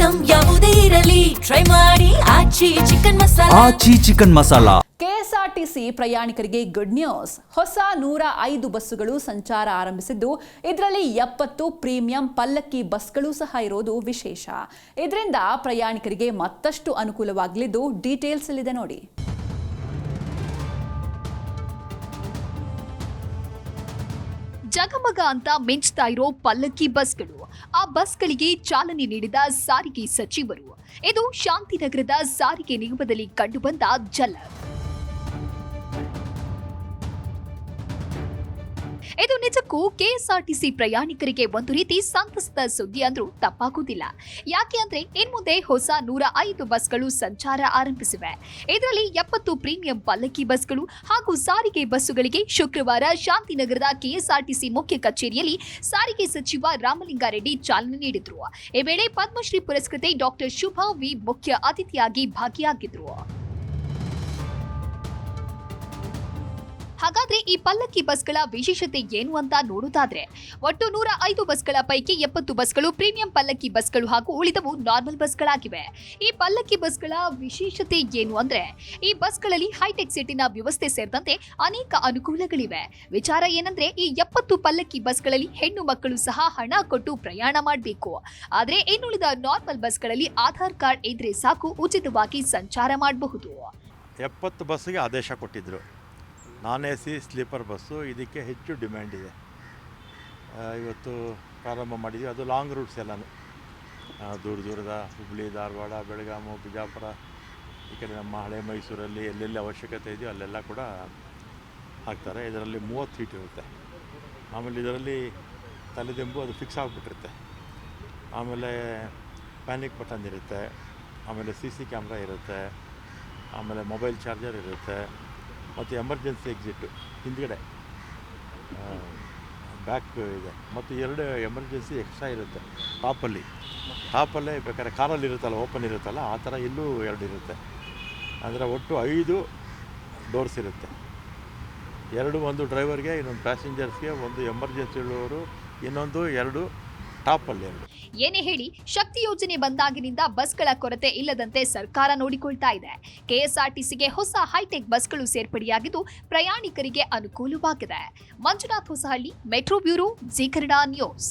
Item ಯಾವುದೇ ಇರಲಿ try ಮಾಡಿ ಆಚಿ ಚಿಕನ್ ಮಸಾಲಾ. ಕೆಎಸ್ಆರ್ಟಿಸಿ ಪ್ರಯಾಣಿಕರಿಗೆ ಗುಡ್ ನ್ಯೂಸ್. ಹೊಸ 105 ಬಸ್ಸುಗಳು ಸಂಚಾರ ಆರಂಭಿಸಿದ್ದು, ಇದರಲ್ಲಿ 70 ಪ್ರೀಮಿಯಂ ಪಲ್ಲಕ್ಕಿ ಬಸ್ಗಳು ಸಹ ಇರೋದು ವಿಶೇಷ. ಇದರಿಂದ ಪ್ರಯಾಣಿಕರಿಗೆ ಮತ್ತಷ್ಟು ಅನುಕೂಲವಾಗಲಿದ್ದು, ಡೀಟೇಲ್ಸ್ ಇಲ್ಲಿದೆ ನೋಡಿ. ಜಗಮಗ ಅಂತ ಮಿಂಚ್ತಾ ಇರೋ ಪಲ್ಲಕ್ಕಿ ಬಸ್ಗಳು. ಆ ಬಸ್ಗಳಿಗೆ ಚಾಲನೆ ನೀಡಿದ ಸಾರಿಗೆ ಸಚಿವರು. ಇದು ಶಾಂತಿನಗರದ ಸಾರಿಗೆ ನಿಗಮದಲ್ಲಿ ಕಂಡುಬಂದ ಝಲಕ್. ಇದು ನಿಜಕ್ಕೂ ಕೆಎಸ್ಆರ್ಟಿಸಿ ಪ್ರಯಾಣಿಕರಿಗೆ ಒಂದು ರೀತಿ ಸಂತಸದ ಸುದ್ದಿ ಅಂದ್ರೂ ತಪ್ಪಾಗುವುದಿಲ್ಲ. ಯಾಕೆ ಅಂದ್ರೆ ಇನ್ಮುಂದೆ ಹೊಸ 105 ಬಸ್ಗಳು ಸಂಚಾರ ಆರಂಭಿಸಿವೆ. ಇದರಲ್ಲಿ 70 ಪ್ರೀಮಿಯಂ ಪಲ್ಲಕ್ಕಿ ಬಸ್ಗಳು ಹಾಗೂ ಸಾರಿಗೆ ಬಸ್ಸುಗಳಿಗೆ ಶುಕ್ರವಾರ ಶಾಂತಿನಗರದ ಕೆಎಸ್ಆರ್ಟಿಸಿ ಮುಖ್ಯ ಕಚೇರಿಯಲ್ಲಿ ಸಾರಿಗೆ ಸಚಿವ ರಾಮಲಿಂಗಾರೆಡ್ಡಿ ಚಾಲನೆ ನೀಡಿದ್ರು. ಈ ವೇಳೆ ಪದ್ಮಶ್ರೀ ಪುರಸ್ಕೃತೆ ಡಾಕ್ಟರ್ ಶುಭಾ ವಿ ಮುಖ್ಯ ಅತಿಥಿಯಾಗಿ ಭಾಗಿಯಾಗಿದ್ರು. ಹಾಗಾದ್ರೆ ಈ ಪಲ್ಲಕ್ಕಿ ಬಸ್ಗಳ ವಿಶೇಷತೆ ಏನು ಅಂತ ನೋಡೋದಾದ್ರೆ, ಒಟ್ಟು 105 ಬಸ್ಗಳ ಪೈಕಿ 70 ಬಸ್ಗಳು ಪ್ರೀಮಿಯಂ ಪಲ್ಲಕ್ಕಿ ಬಸ್ಗಳು ಹಾಗೂ ಉಳಿದವು ನಾರ್ಮಲ್ ಬಸ್ಗಳಾಗಿವೆ. ಈ ಪಲ್ಲಕ್ಕಿ ಬಸ್ಗಳ ವಿಶೇಷತೆ ಏನು ಅಂದ್ರೆ, ಈ ಬಸ್ಗಳಲ್ಲಿ ಹೈಟೆಕ್ ಸೀಟಿನ ವ್ಯವಸ್ಥೆ ಸೇರಿದಂತೆ ಅನೇಕ ಅನುಕೂಲಗಳಿವೆ. ವಿಚಾರ ಏನಂದ್ರೆ, ಈ 70 ಪಲ್ಲಕ್ಕಿ ಬಸ್ಗಳಲ್ಲಿ ಹೆಣ್ಣು ಮಕ್ಕಳು ಸಹ ಹಣ ಕೊಟ್ಟು ಪ್ರಯಾಣ ಮಾಡಬೇಕು. ಆದ್ರೆ ಇನ್ನುಳಿದ ನಾರ್ಮಲ್ ಬಸ್ಗಳಲ್ಲಿ ಆಧಾರ್ ಕಾರ್ಡ್ ಇದ್ರೆ ಸಾಕು, ಉಚಿತವಾಗಿ ಸಂಚಾರ ಮಾಡಬಹುದು. 70 ಬಸ್ಗೆ ಆದೇಶ ಕೊಟ್ಟಿದ್ರು. ನಾನ್ AC ಸ್ಲೀಪರ್ ಬಸ್ಸು ಇದಕ್ಕೆ ಹೆಚ್ಚು ಡಿಮ್ಯಾಂಡ್ ಇದೆ. ಇವತ್ತು ಪ್ರಾರಂಭ ಮಾಡಿದ್ವಿ. ಅದು ಲಾಂಗ್ ರೂಟ್ಸ್ ಎಲ್ಲನೂ ದೂರದ ಹುಬ್ಬಳ್ಳಿ, ಧಾರವಾಡ, ಬೆಳಗಾವಿ, ಬಿಜಾಪುರ, ಈ ಕಡೆ ನಮ್ಮ ಹಳೆ ಮೈಸೂರಲ್ಲಿ ಎಲ್ಲೆಲ್ಲಿ ಅವಶ್ಯಕತೆ ಇದೆಯೋ ಅಲ್ಲೆಲ್ಲ ಕೂಡ ಹಾಕ್ತಾರೆ. ಇದರಲ್ಲಿ 30 ಸೀಟ್ ಇರುತ್ತೆ. ಆಮೇಲೆ ಇದರಲ್ಲಿ ತಲೆದಿಂಬು ಅದು ಫಿಕ್ಸ್ ಆಗಿಬಿಟ್ಟಿರುತ್ತೆ. ಆಮೇಲೆ ಪ್ಯಾನಿಕ್ ಬಟನ್ ಇರುತ್ತೆ. ಆಮೇಲೆ CC ಕ್ಯಾಮ್ರಾ ಇರುತ್ತೆ. ಆಮೇಲೆ ಮೊಬೈಲ್ ಚಾರ್ಜರ್ ಇರುತ್ತೆ. ಮತ್ತು ಎಮರ್ಜೆನ್ಸಿ ಎಕ್ಸಿಟ್ಟು ಹಿಂದ್ಗಡೆ ಬ್ಯಾಕ್ ಇದೆ. ಮತ್ತು 2 ಎಮರ್ಜೆನ್ಸಿ ಎಕ್ಸ್ಟ್ರಾ ಇರುತ್ತೆ ಟಾಪಲ್ಲೇ ಬೇಕಾದ್ರೆ ಕಾರಲ್ಲಿ ಇರುತ್ತಲ್ಲ, ಓಪನ್ ಇರುತ್ತಲ್ಲ, ಆ ಥರ ಇಲ್ಲೂ 2 ಇರುತ್ತೆ. ಅಂದರೆ ಒಟ್ಟು 5 ಡೋರ್ಸ್ ಇರುತ್ತೆ. 2 ಒಂದು ಡ್ರೈವರ್ಗೆ, ಇನ್ನೊಂದು ಪ್ಯಾಸೆಂಜರ್ಸ್ಗೆ, ಒಂದು ಎಮರ್ಜೆನ್ಸಿ ಉಳ್ಳವರು, ಇನ್ನೊಂದು 2 ಟಾಪಲ್ಲಿ. ಏನೇ ಹೇಳಿ, ಶಕ್ತಿ ಯೋಜನೆ ಬಂದಾಗಿನಿಂದ ಬಸ್ಗಳ ಕೊರತೆ ಇಲ್ಲದಂತೆ ಸರ್ಕಾರ ನೋಡಿಕೊಳ್ತಾ ಇದೆ. ಕೆಎಸ್ಆರ್ಟಿಸಿಗೆ ಹೊಸ ಹೈಟೆಕ್ ಬಸ್ಗಳು ಸೇರ್ಪಡೆಯಾಗಿದ್ದು ಪ್ರಯಾಣಿಕರಿಗೆ ಅನುಕೂಲವಾಗಿದೆ. Manjunath Hosahalli, metro bureau, Zee Kannada news.